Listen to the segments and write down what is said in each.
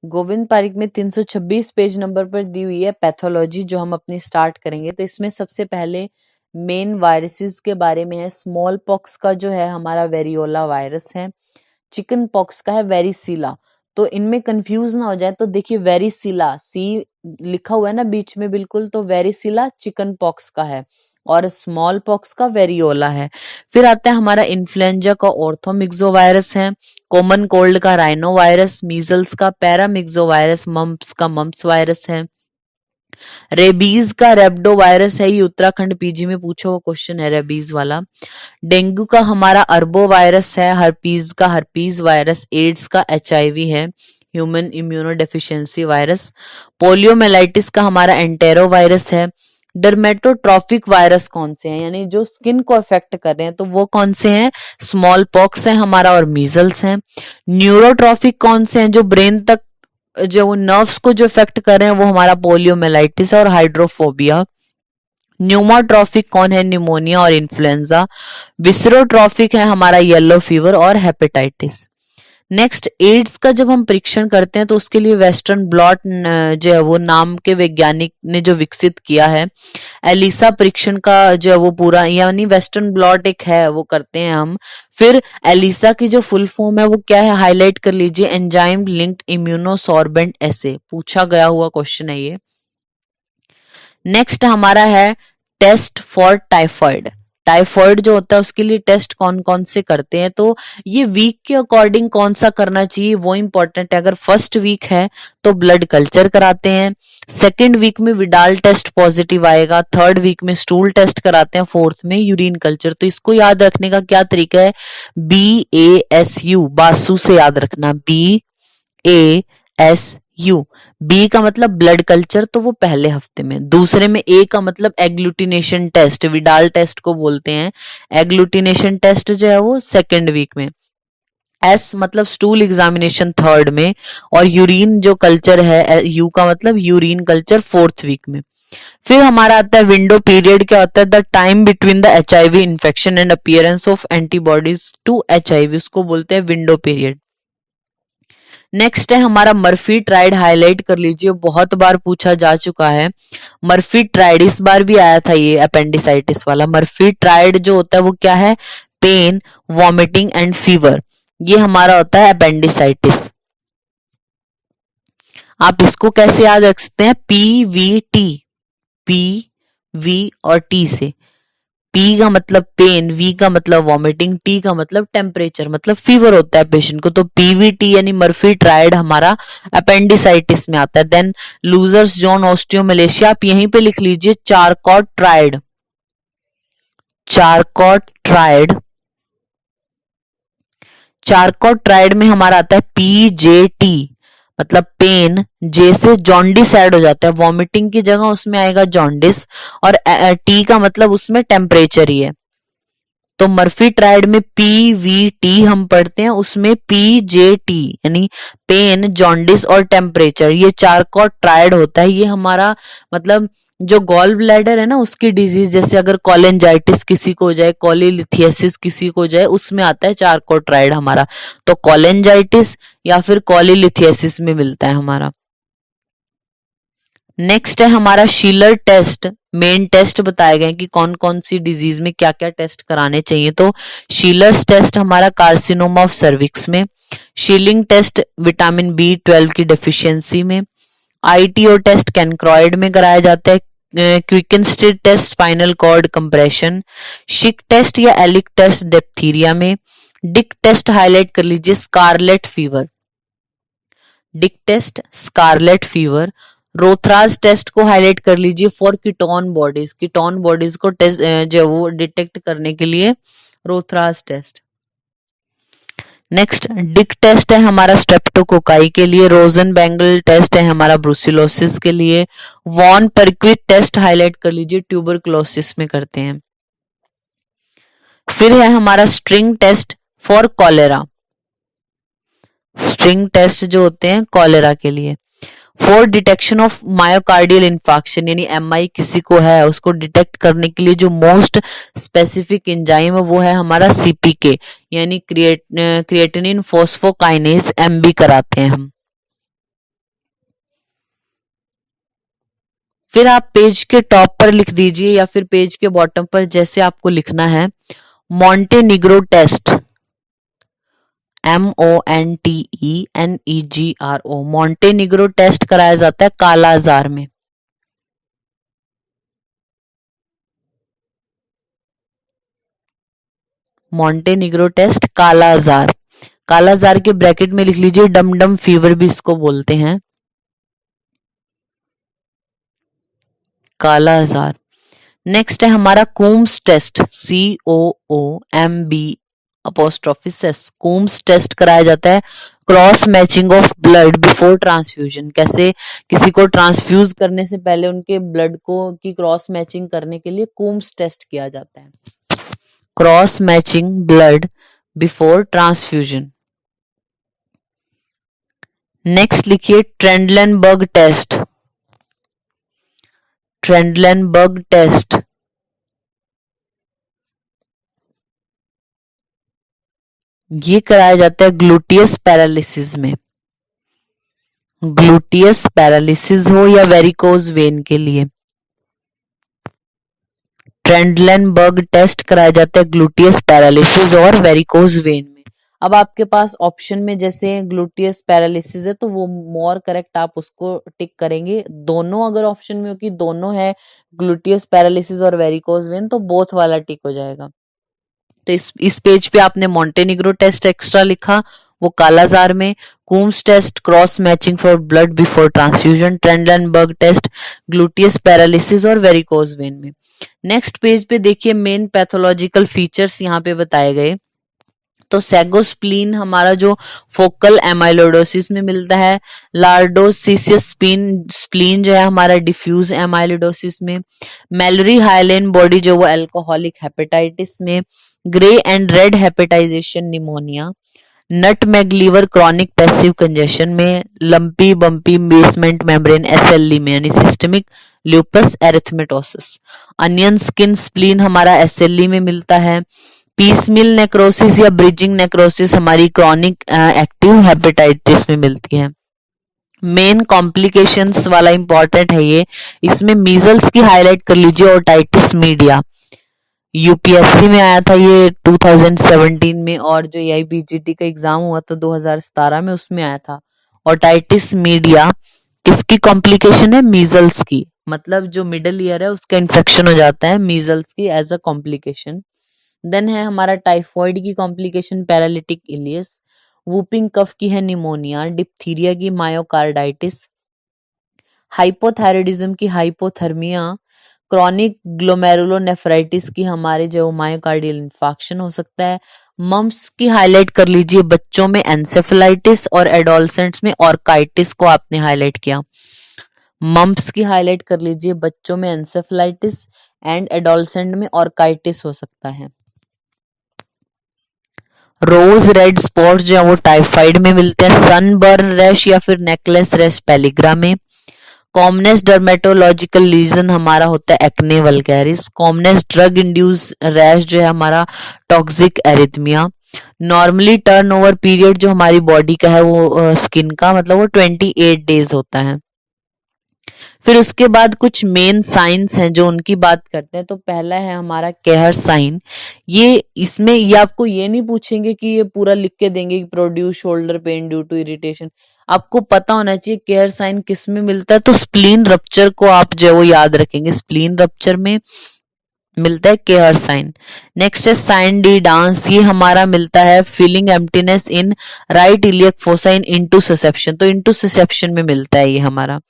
गोविंद पारिक में 326 page number पर दी हुई है पैथोलॉजी, जो हम अपनी स्टार्ट करेंगे। तो इसमें सबसे पहले मेन वायरसेस के बारे में है। स्मॉल पॉक्स का जो है हमारा वेरियोला वायरस है, चिकन पॉक्स का है वेरिसीला। तो इनमें कंफ्यूज ना हो जाए तो देखिए वेरिसीला सी लिखा हुआ है ना बीच में बिल्कुल, तो वेरिसीला चिकन पॉक्स का है और स्मॉल पॉक्स का वेरियोला है। फिर आता है हमारा इन्फ्लुएंजा का ऑर्थोमिक्सो वायरस है, कॉमन कोल्ड का राइनो वायरस, मीजल्स का पैरामिक्सो वायरस, मम्प्स का मम्प्स वायरस है, रेबीज का रेब्डो वायरस है। ये उत्तराखंड पीजी में पूछा हुआ क्वेश्चन है रेबीज वाला। डेंगू का हमारा अर्बो वायरस है, हर्पीज का हर्पीज वायरस, एड्स का एचआईवी है, human immuno deficiency virus. Poliomyelitis का हमारा एंटेरो वायरस है। डर्मेटोट्रॉफिक वायरस कौन से हैं, यानी जो स्किन को अफेक्ट कर रहे हैं, तो वो कौन से हैं? स्मॉल पॉक्स है हमारा और मीजल्स हैं। न्यूरोट्रॉफिक कौन से हैं? जो ब्रेन तक, जो नर्व्स को जो इफेक्ट कर रहे हैं, वो हमारा पोलियोमेलाइटिस और हाइड्रोफोबिया। न्यूमोट्रॉफिक कौन है? निमोनिया और इन्फ्लुएंजा। विसरोट्रॉफिक है हमारा येलो फीवर और हेपेटाइटिस। नेक्स्ट, एड्स का जब हम परीक्षण करते हैं तो उसके लिए वेस्टर्न ब्लॉट जो है वो नाम के वैज्ञानिक ने जो विकसित किया है, एलिसा परीक्षण का जो है वो पूरा, यानी वेस्टर्न ब्लॉट एक है वो करते हैं हम। फिर एलिसा की जो फुल फॉर्म है वो क्या है, हाईलाइट कर लीजिए, एंजाइम लिंक्ड इम्यूनोसॉर्बेंट एसे, पूछा गया हुआ क्वेश्चन है ये। नेक्स्ट हमारा है टेस्ट फॉर टाइफॉइड। टाइफॉइड जो होता है उसके लिए टेस्ट कौन कौन से करते हैं, तो ये वीक के अकॉर्डिंग कौन सा करना चाहिए वो इंपॉर्टेंट है। अगर फर्स्ट वीक है तो ब्लड कल्चर कराते हैं, सेकेंड वीक में विडाल टेस्ट पॉजिटिव आएगा, थर्ड वीक में स्टूल टेस्ट कराते हैं, फोर्थ में यूरिन कल्चर। तो इसको याद रखने का क्या तरीका है, BASU, बासु से याद रखना, BASU। बी का मतलब ब्लड कल्चर, तो वो पहले हफ्ते में। दूसरे में ए का मतलब एग्लूटिनेशन टेस्ट, विडाल टेस्ट को बोलते हैं। एग्लूटिनेशन टेस्ट जो है वो सेकेंड वीक में। एस मतलब स्टूल एग्जामिनेशन थर्ड में, और यूरिन जो कल्चर है, यू का मतलब यूरिन कल्चर, फोर्थ वीक में। फिर हमारा आता है विंडो पीरियड। क्या होता है? The time between the HIV infection and appearance of antibodies to HIV, उसको बोलते हैं विंडो पीरियड। नेक्स्ट है हमारा मर्फी ट्राइड, हाईलाइट कर लीजिए, बहुत बार पूछा जा चुका है। मर्फी ट्राइड इस बार भी आया था ये अपेंडिसाइटिस वाला। मर्फी ट्राइड जो होता है वो क्या है, पेन, वॉमिटिंग एंड फीवर, ये हमारा होता है अपेंडिसाइटिस। आप इसको कैसे याद रख सकते हैं, PVT, PV और T से। P का मतलब पेन, V का मतलब वॉमिटिंग, T का मतलब टेम्परेचर, मतलब फीवर होता है पेशेंट को। तो PVT यानी मर्फी ट्राइड हमारा अपेंडिसाइटिस में आता है। देन लूजर्स जोन ऑस्टियोमलेशिया, आप यहीं पे लिख लीजिए Charcot tried, Charcot tried. Charcot tried में हमारा आता है PJT, मतलब पेन, जे से जॉन्डिस ऐड हो जाता है, वॉमिटिंग की जगह उसमें आएगा जॉन्डिस, और टी का मतलब उसमें टेम्परेचर ही है। तो मर्फी ट्राइड में PVT हम पढ़ते हैं, उसमें PJT यानी पेन, जॉन्डिस और टेम्परेचर, ये चारकॉट ट्राइड होता है। ये हमारा मतलब जो गॉल ब्लैडर है ना उसकी डिजीज, जैसे अगर कोलेंजाइटिस किसी को हो जाए, कोलिलिथियासिस किसी को हो जाए, उसमें आता है चारकॉट ट्राइड हमारा। तो कोलेंजाइटिस या फिर कोलिलिथियासिस में मिलता है हमारा। नेक्स्ट है हमारा शीलर टेस्ट। मेन टेस्ट बताए गए कि कौन कौन सी डिजीज में क्या क्या टेस्ट कराने चाहिए। तो शीलर्स टेस्ट हमारा कार्सिनोमा ऑफ सर्विक्स में, शीलिंग टेस्ट विटामिन B12 की डेफिशिएंसी में, ITO टेस्ट कैनक्रॉइड में कराया जाता है, Queckenstedt test spinal cord compression, Schick test या एलिक टेस्ट डिप्थीरिया में, डिक टेस्ट हाईलाइट कर लीजिए scarlet fever, Dick test scarlet fever. Rothera test को हाईलाइट कर लीजिए for ketone bodies, ketone bodies को टेस्ट जो वो डिटेक्ट करने के लिए रोथराज टेस्ट। नेक्स्ट डिक टेस्ट है हमारा स्ट्रेप्टोकोकाई के लिए, रोजन बैंगल टेस्ट है हमारा ब्रुसिलोसिस के लिए, वॉन परक्विट टेस्ट हाईलाइट कर लीजिए ट्यूबरकुलोसिस में करते हैं। फिर है हमारा string test for cholera, string test जो होते हैं कॉलेरा के लिए। For detection of myocardial infarction, यानी MI किसी को है उसको डिटेक्ट करने के लिए जो मोस्ट स्पेसिफिक एंजाइम है वो है हमारा CPK, यानी क्रिएटिनिन फोस्फोकाइनेज MB कराते हैं हम। फिर आप पेज के टॉप पर लिख दीजिए या फिर पेज के बॉटम पर, जैसे आपको लिखना है, Montenegro test, MONTENEGRO, Montenegro test कराया जाता है कालाजार में। मॉन्टेनिग्रो टेस्ट कालाजार, कालाजार के ब्रैकेट में लिख लीजिए डमडम फीवर भी इसको बोलते हैं, कालाजार। नेक्स्ट है हमारा Coombs test, COOMB', Coombs test कराया जाता है cross matching of blood before transfusion, कैसे किसी को ट्रांसफ्यूज करने से पहले उनके ब्लड को की क्रॉस मैचिंग करने के लिए कूम्स टेस्ट किया जाता है, cross matching blood before transfusion. Next लिखिए ट्रेंडलेनबर्ग टेस्ट, ट्रेंडलेनबर्ग टेस्ट, ये कराया जाता है ग्लूटियस पैरालिसिस में, ग्लूटियस पैरालिसिस हो या वेरिकोज वेन के लिए ट्रेंडलेनबर्ग टेस्ट कराया जाता है ग्लूटियस पैरालिसिस और वेरिकोज वेन में। अब आपके पास ऑप्शन में जैसे ग्लूटियस पैरालिसिस है तो वो मोर करेक्ट, आप उसको टिक करेंगे। दोनों अगर ऑप्शन में हो कि दोनों है ग्लूटियस पैरालिसिस और वेरिकोज वेन, तो बोथ वाला टिक हो जाएगा। तो इस पेज पे आपने मॉन्टेनिग्रो टेस्ट एक्स्ट्रा लिखा, वो कालाजार में, Coombs test cross matching for blood before transfusion, Trendelenburg test gluteus paralysis और वेरिकोज वेन में। नेक्स्ट पेज पे देखिए मेन पैथोलॉजिकल फीचर्स यहाँ पे बताए गए। तो सेगोस्प्लीन हमारा जो फोकल एमाइलोडोसिस में मिलता है, लार्डोसिसियस स्प्लीन जो है हमारा डिफ्यूज एमाइलोडोसिस में, मैलरी हाइलेन बॉडी जो वो अल्कोहलिक हेपेटाइटिस में, grey and red hepatization pneumonia, nutmeg liver chronic passive congestion में, lumpy bumpy basement membrane SLE में यानी systemic lupus erythematosus, onion skin spleen हमारा SLE में मिलता है, पीसमिल नेक्रोसिस या ब्रिजिंग नेक्रोसिस हमारी क्रॉनिक एक्टिव हेपेटाइटिस में मिलती है। मेन कॉम्प्लिकेशंस वाला इंपॉर्टेंट है ये, इसमें मीजल्स की हाईलाइट कर लीजिए, ओटाइटिस मीडिया, यूपीएससी में आया था ये 2017 में, और जो AIBGT का एग्जाम हुआ था 2017 में उसमें आया था। ओटाइटिस मीडिया किसकी कॉम्प्लिकेशन है? मीजल्स की, मतलब जो मिडल ईयर है उसका इन्फेक्शन हो जाता है मीजल्स की एज अ कॉम्प्लिकेशन। देन है हमारा टाइफॉइड की complication paralytic ileus, whooping cough की है निमोनिया, डिप्थीरिया की मायोकार्डाइटिस, हाइपोथायराइडिज्म की हाइपोथर्मिया, क्रॉनिक ग्लोमेरुलोनेफ्राइटिस की हमारे जो मायोकार्डियल इंफाक्शन हो सकता है। मम्प्स की हाईलाइट कर लीजिए, बच्चों में एंसेफेलाइटिस और एडोलसेंट्स में ऑर्काइटिस को आपने हाईलाइट किया। मम्प्स की हाईलाइट कर लीजिए, बच्चों में एंसेफेलाइटिस एंड एडोलसेंट में ऑर्काइटिस हो सकता है। रोज रेड स्पॉट्स जो है वो टाइफाइड में मिलते हैं, सनबर्न रैश या फिर नेकलेस रैश पेलिग्रा में, कॉमनेस डर्मेटोलॉजिकल लीजन हमारा होता है acne vulgaris, commonest drug induced rash जो है हमारा toxic erythema, normally turnover period जो हमारी बॉडी का है वो स्किन का मतलब वो 28 डेज होता है। फिर उसके बाद कुछ मेन साइंस हैं जो उनकी बात करते हैं। तो पहला है हमारा केहर साइन, ये इसमें ये आपको ये नहीं पूछेंगे कि ये पूरा लिख के देंगे कि produce shoulder pain due to irritation, आपको पता होना चाहिए केयर साइन किस में मिलता है। तो स्प्लीन रप्चर को आप जो वो याद रखेंगे, स्प्लीन रप्चर में मिलता है केयर साइन। नेक्स्ट है साइन डी डांस, ये हमारा मिलता है feeling emptiness in right iliac fossa in into susception, तो इनटू ससेप्शन में मिलता है ये हमारा।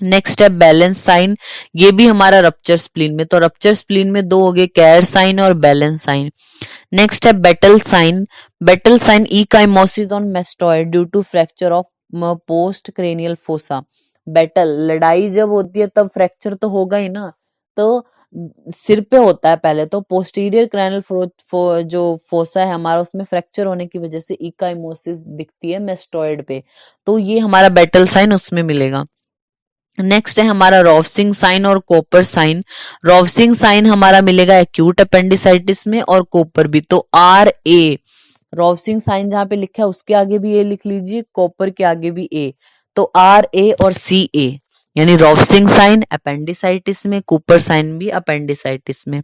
नेक्स्ट है बैलेंस साइन, ये भी हमारा रप्चर स्प्लीन में, तो रप्चर स्प्लीन में दो हो गए, केयर साइन और बैलेंस साइन। नेक्स्ट है Battle sign, Battle sign ecchymosis on mastoid due to fracture of post cranial fossa, Battle लड़ाई जब होती है तब फ्रैक्चर तो होगा ही ना, तो सिर पे होता है पहले, तो पोस्टीरियर क्रैनियल जो फोसा है हमारा उसमें फ्रैक्चर होने की वजह से इकाइमोसिस दिखती है मेस्टॉइड पे, तो ये हमारा बेटल साइन उसमें मिलेगा। नेक्स्ट है हमारा रॉवसिंग साइन और कोपर साइन, रॉवसिंग साइन हमारा मिलेगा एक्यूट अपेंडिसाइटिस में और कोपर भी, तो RA, रॉवसिंग साइन जहां पे लिखा है उसके आगे भी A लिख लीजिए, कोपर के आगे भी A, तो RA और CA। यानी रॉफसिंग साइन अपेंडिसाइटिस में, कूपर साइन भी अपेंडिसाइटिस में।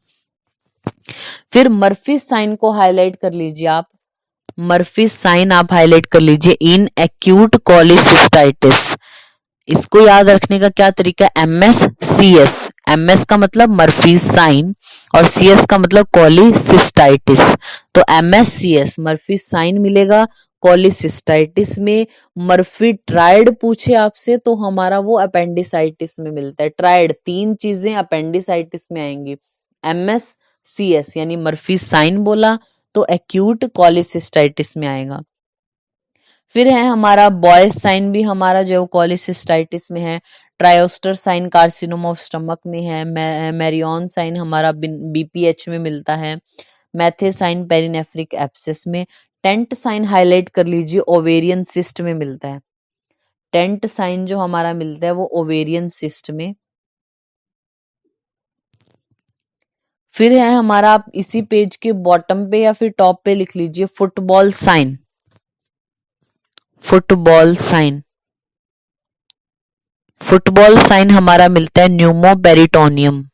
फिर मर्फी साइन को हाईलाइट कर लीजिए आप, मर्फी साइन आप हाईलाइट कर लीजिए इन एक्यूट कोलिसिस्टाइटिस। इसको याद रखने का क्या तरीका है, एमएस सी एस, एमएस का मतलब मर्फी साइन और सीएस का मतलब कोलिसिस्टाइटिस। तो MS C S Murphy sign मिलेगा, कोलिसिस्टाइटिस में मर्फी ट्राइड पूछे आपसे तो हमारा वो अपेंडिसाइटिस में मिलता है। ट्राइड, तीन चीजें अपेंडिसाइटिस में आएंगी, एमएस सी एस यानी मर्फी साइन बोला तो एक्यूट कोलिसिस्टाइटिस में आएगा। फिर है हमारा बॉयस साइन भी हमारा जो कोलिसिस्टाइटिस में है, ट्रायोस्टर साइन कार्सिनोमा ऑफ स्टमक में है, मैरियन साइन हमारा बीपीएच में मिलता है, मैथे साइन पेरिनेफ्रिक एब्सेस में, टेंट साइन हाईलाइट कर लीजिए ओवेरियन सिस्ट में मिलता है। टेंट साइन जो हमारा मिलता है वो ओवेरियन सिस्ट में। फिर है हमारा, आप इसी पेज के बॉटम पे या फिर टॉप पे लिख लीजिए football sign, football sign. Football sign हमारा मिलता है न्यूमोपेरिटोनियम,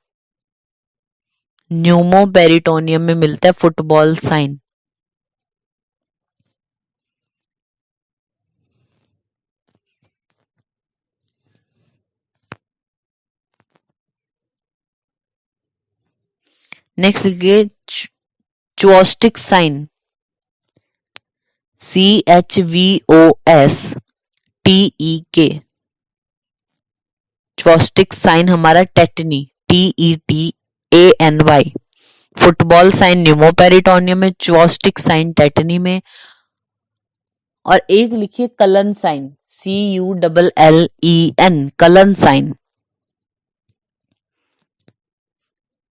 न्यूमोपेरिटोनियम में मिलता है फुटबॉल साइन। नेक्स्ट लिखिए Chvostek sign, CHVOSTEK, Chvostek sign हमारा tetany, TETANY। Football sign pneumoperitoneum में, चुओस्टिक साइन टेटनी में। और एक लिखिए Cullen sign, CULLEN, Cullen sign.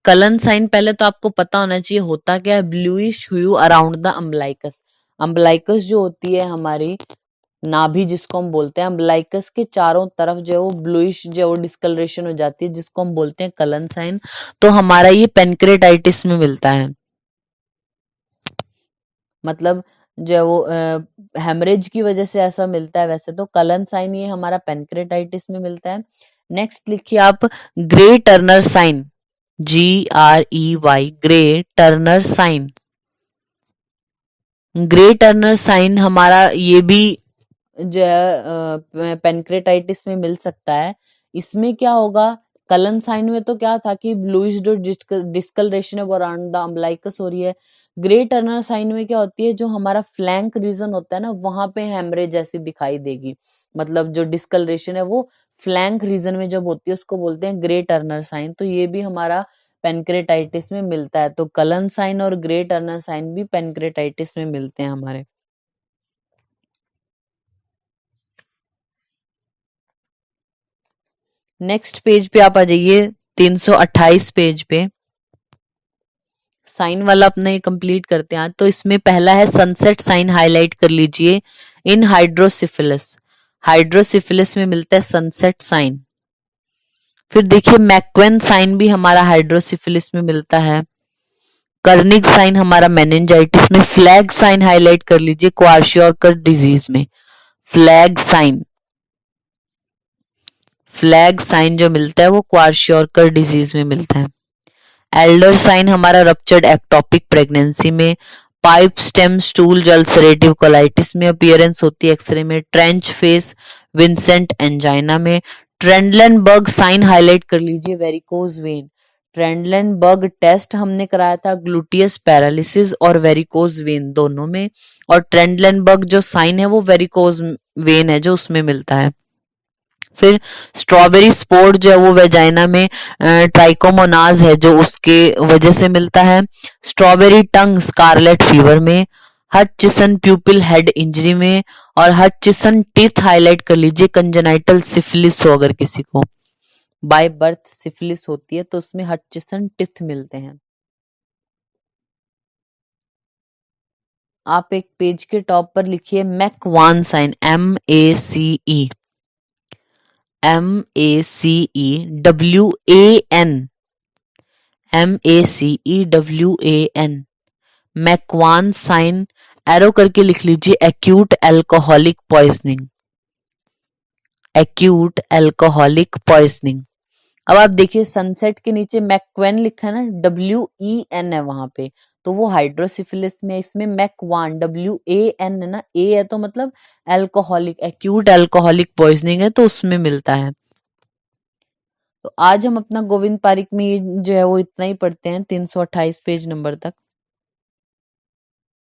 Cullen sign पहले तो आपको पता होना चाहिए होता क्या है, bluish hue around the umbilicus. Umbilicus जो होती है हमारी नाभि जिसको हम बोलते हैं, अम्बलाइकस के चारों तरफ जो है वो ब्लूइश जो है डिस्कलरेशन हो जाती है जिसको हम बोलते हैं कलन साइन। तो हमारा ये पेनक्रेटाइटिस में मिलता है, मतलब जो है वो हेमरेज की वजह से ऐसा मिलता है। वैसे तो कलन साइन ये हमारा पेनक्रेटाइटिस में मिलता है। नेक्स्ट लिखिए आप Grey Turner sign, GREY, Grey Turner sign. Grey Turner sign हमारा ये भी जो है पेनक्रेटाइटिस में मिल सकता है। इसमें क्या होगा, कलन साइन में तो क्या था कि ब्लूइश जो डिस्कलरेशन है वो अराउंड द अम्बलाइकस हो रही है। ग्रे टर्नर साइन में क्या होती है, जो हमारा फ्लैंक रीजन होता है ना वहां पे हेमरेज जैसी दिखाई देगी, मतलब जो डिस्कलरेशन है वो फ्लैंक रीजन में जब होती है उसको बोलते हैं ग्रे टर्नर साइन। तो ये भी हमारा पेनक्रेटाइटिस में मिलता है। तो कलन साइन और ग्रे टर्नर साइन भी पेनक्रेटाइटिस में मिलते हैं हमारे। नेक्स्ट पेज पे आप आ जाइए 328 पेज पे, साइन वाला अपना ये कंप्लीट करते हैं। तो इसमें पहला है सनसेट साइन, हाईलाइट कर लीजिए इन हाइड्रोसिफिलिस। हाइड्रोसिफिलिस में मिलता है सनसेट साइन। फिर देखिए मैक्वेन साइन भी हमारा हाइड्रोसिफिलिस में मिलता है। कर्निक साइन हमारा मेनिंजाइटिस में। फ्लैग साइन हाईलाइट कर लीजिए क्वार्शियोर्कर डिजीज में। फ्लैग साइन, फ्लैग साइन जो मिलता है वो क्वार्शियोर्कर डिजीज में मिलता है। एल्डर साइन हमारा रप्चर्ड एक्टोपिक प्रेगनेंसी में। Pipe stem stool ulcerative colitis में अपीयरेंस होती है एक्सरे में। ट्रेंच फेस विंसेंट एंजाइना में। ट्रेंडलेनबर्ग साइन हाईलाइट कर लीजिए वेरिकोज वेन। ट्रेंडलेनबर्ग टेस्ट हमने कराया था ग्लूटियस पैरालिसिस और वेरिकोज वेन दोनों में, और ट्रेंडलेनबर्ग जो साइन है वो वेरिकोज वेन है जो उसमें मिलता है। फिर स्ट्रॉबेरी स्पोर्ट जो है वो वेजाइना में ट्राइकोमोनाज है जो उसके वजह से मिलता है। स्ट्रॉबेरी टंग स्कारलेट फीवर में। हटचिसन प्यूपिल हेड इंजरी में। और हटचिसन टीथ हाईलाइट कर लीजिए कंजेनाइटल सिफिलिस हो अगर किसी को बाय बर्थ सिफिलिस होती है तो उसमें हटचिसन टीथ मिलते हैं। आप एक पेज के टॉप पर लिखिए McEwan sign, MACE, MACEWAN, MACEWAN, McEwan sign. Arrow करके लिख लीजिए acute alcoholic poisoning. Acute alcoholic poisoning. अब आप देखिए सनसेट के नीचे मैक्वेन लिखा है ना, WEN है वहां पे, तो वो हाइड्रोसिफिलिस में, इसमें मैक्वान WAN है ना, ए है तो मतलब एल्कोहलिक, एक्यूट एल्कोहलिक पॉइजनिंग है तो उसमें मिलता है। तो आज हम अपना गोविंद पारिक में ये जो है वो इतना ही पढ़ते हैं 328 पेज नंबर तक।